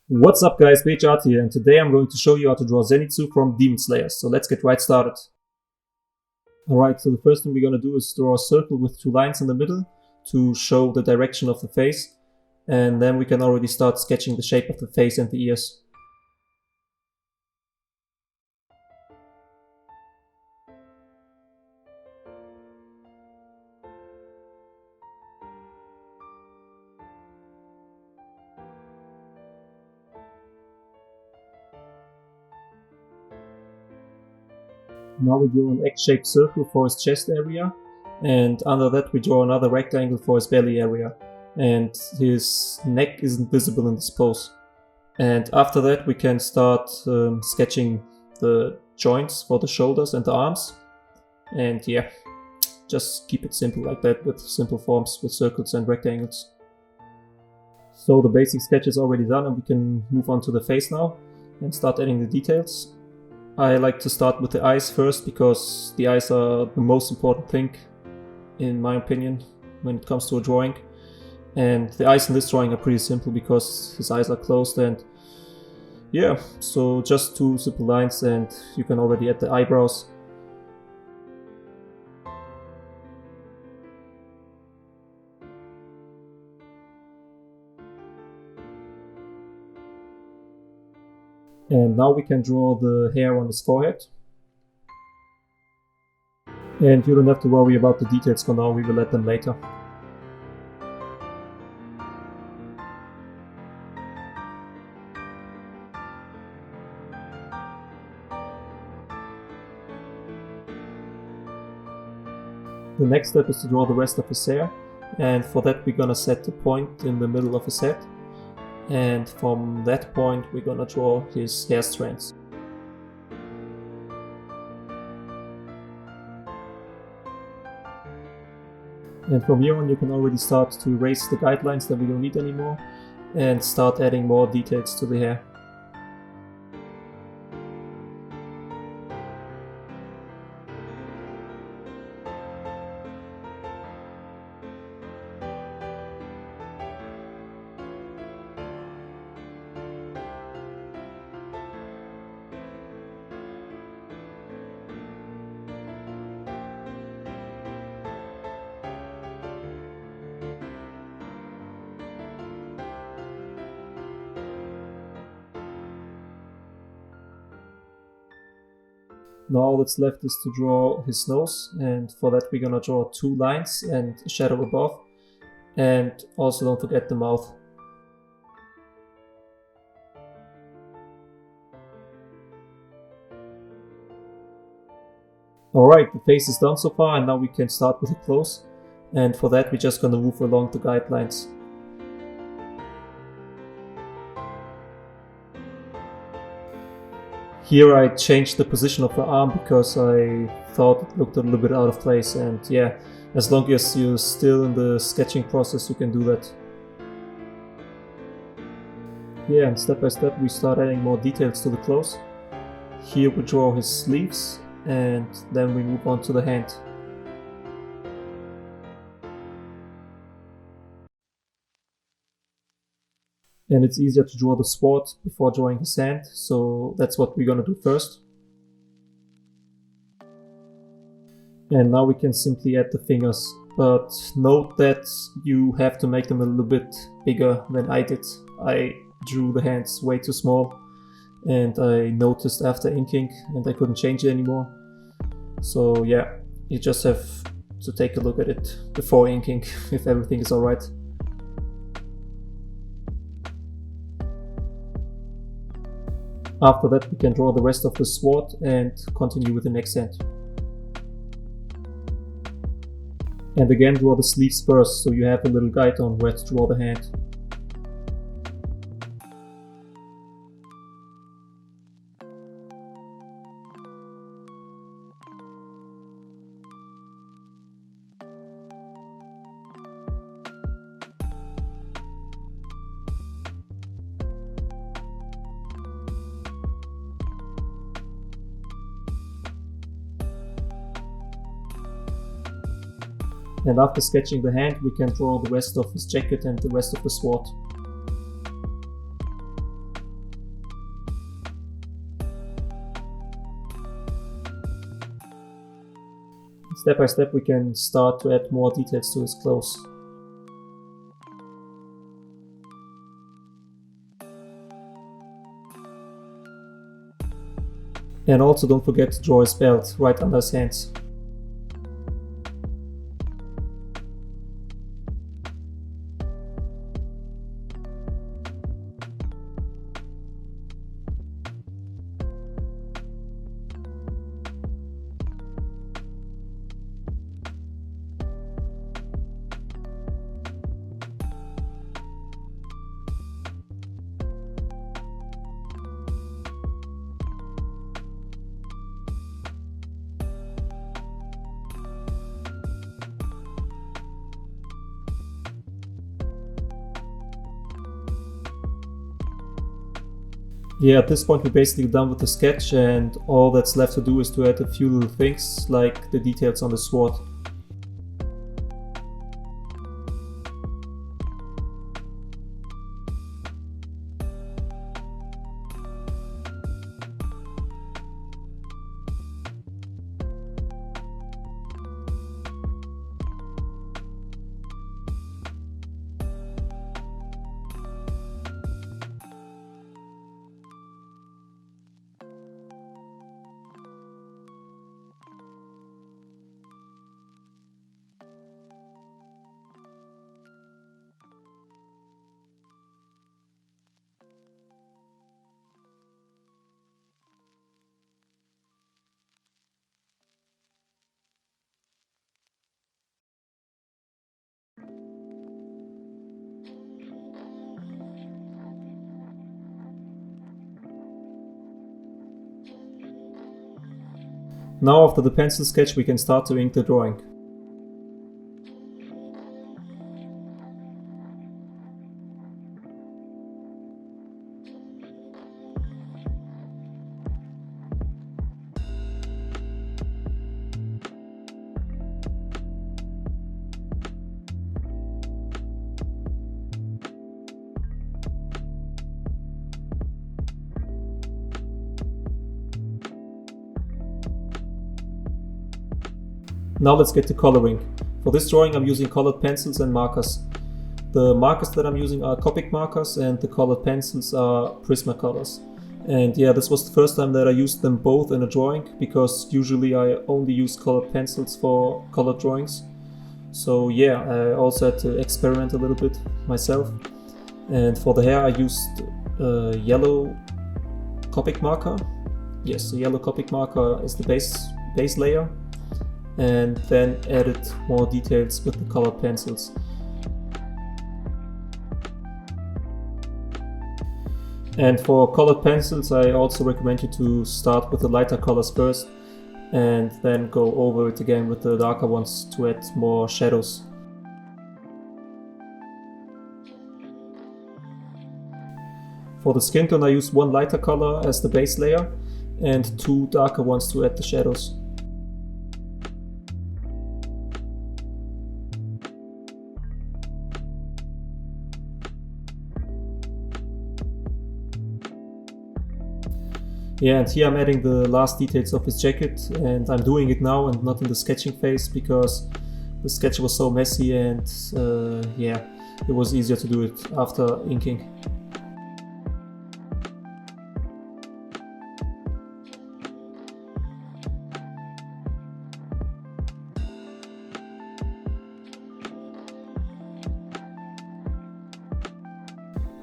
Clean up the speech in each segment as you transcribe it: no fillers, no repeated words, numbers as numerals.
What's up guys, BHR here, and today I'm going to show you how to draw Zenitsu from Demon Slayer, so let's get right started. Alright, so the first thing we're going to do is draw a circle with two lines in the middle to show the direction of the face, and then we can already start sketching the shape of the face and the ears. Now we draw an X-shaped circle for his chest area, and under that we draw another rectangle for his belly area, and his neck isn't visible in this pose. And after that we can start sketching the joints for the shoulders and the arms, and yeah, just keep it simple like that with simple forms with circles and rectangles. So the basic sketch is already done and we can move on to the face now and start adding the details. I like to start with the eyes first because the eyes are the most important thing, in my opinion, when it comes to a drawing. And the eyes in this drawing are pretty simple because his eyes are closed, and yeah, so just two simple lines and you can already add the eyebrows. And now we can draw the hair on his forehead. And you don't have to worry about the details for now, we will add them later. The next step is to draw the rest of his hair, and for that we're gonna set the point in the middle of his head. And from that point we're gonna draw his hair strands. And from here on you can already start to erase the guidelines that we don't need anymore and start adding more details to the hair. Now all that's left is to draw his nose, and for that we're gonna draw two lines and a shadow above, and also don't forget the mouth. Alright, the face is done so far, and now we can start with the clothes, and for that we're just gonna move along the guidelines. Here I changed the position of the arm because I thought it looked a little bit out of place, and yeah, as long as you're still in the sketching process you can do that. Yeah, and step by step we start adding more details to the clothes. Here we draw his sleeves and then we move on to the hand. And it's easier to draw the sword before drawing his hand, so that's what we're gonna do first. And now we can simply add the fingers, but note that you have to make them a little bit bigger than I did. I drew the hands way too small, and I noticed after inking and I couldn't change it anymore. So yeah, you just have to take a look at it before inking if everything is alright. After that we can draw the rest of the sword and continue with the next hand. And again draw the sleeves first, so you have a little guide on where to draw the hand. And after sketching the hand, we can draw the rest of his jacket and the rest of the sword. Step by step we can start to add more details to his clothes. And also don't forget to draw his belt right under his hands. Yeah, at this point we're basically done with the sketch, and all that's left to do is to add a few little things, like the details on the sword. Now after the pencil sketch we can start to ink the drawing. Now let's get to coloring. For this drawing I'm using colored pencils and markers. The markers that I'm using are Copic Markers and the colored pencils are Prismacolors. And yeah, this was the first time that I used them both in a drawing, because usually I only use colored pencils for colored drawings. So yeah, I also had to experiment a little bit myself. And for the hair I used a yellow Copic marker. Yes, the yellow Copic marker is the base layer. And then added more details with the colored pencils. And for colored pencils I also recommend you to start with the lighter colors first and then go over it again with the darker ones to add more shadows. For the skin tone I use one lighter color as the base layer and two darker ones to add the shadows. Yeah, and here I'm adding the last details of his jacket, and I'm doing it now and not in the sketching phase because the sketch was so messy, and yeah, it was easier to do it after inking.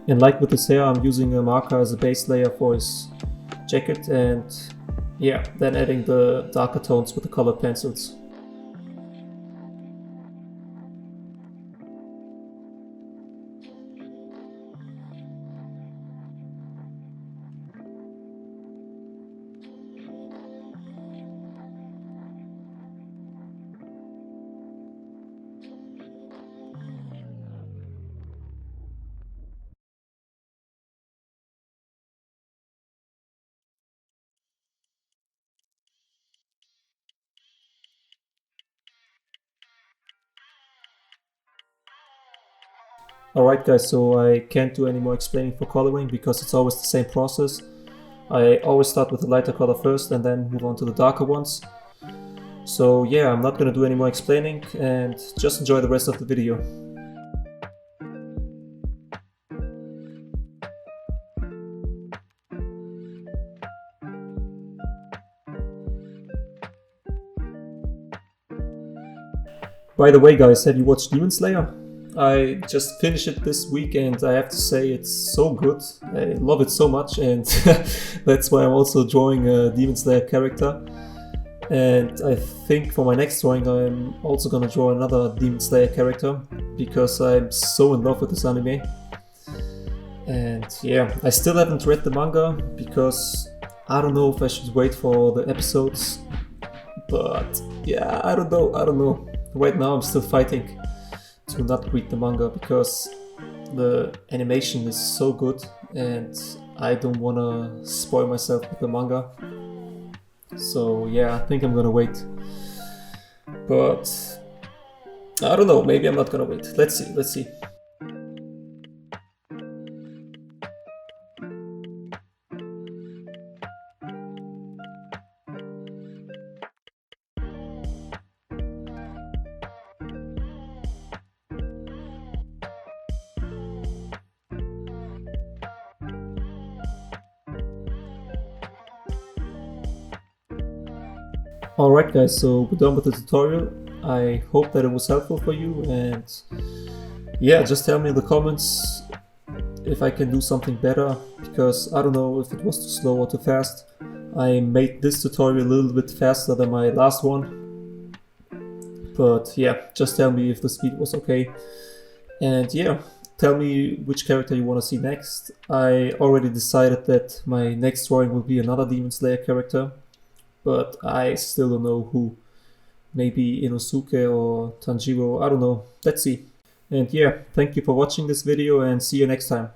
And like with his hair, I'm using a marker as a base layer for his jacket, and yeah, then adding the darker tones with the colored pencils. Alright guys, so I can't do any more explaining for coloring because it's always the same process. I always start with the lighter color first and then move on to the darker ones. So yeah, I'm not gonna do any more explaining and just enjoy the rest of the video. By the way guys, have you watched Demon Slayer? I just finished it this week and I have to say it's so good. I love it so much, and that's why I'm also drawing a Demon Slayer character. And I think for my next drawing I'm also gonna draw another Demon Slayer character, because I'm so in love with this anime. And yeah, I still haven't read the manga because I don't know if I should wait for the episodes. But yeah, I don't know. Right now I'm still fighting to not read the manga because the animation is so good and I don't wanna spoil myself with the manga. So yeah, I think I'm gonna wait. But I don't know, maybe I'm not gonna wait. Let's see. Alright guys, so we're done with the tutorial. I hope that it was helpful for you, and yeah, just tell me in the comments if I can do something better, because I don't know if it was too slow or too fast. I made this tutorial a little bit faster than my last one, but yeah, just tell me if the speed was okay. And yeah, tell me which character you want to see next. I already decided that my next drawing will be another Demon Slayer character, but I still don't know who. Maybe Inosuke or Tanjiro, I don't know. Let's see. And yeah, thank you for watching this video and see you next time.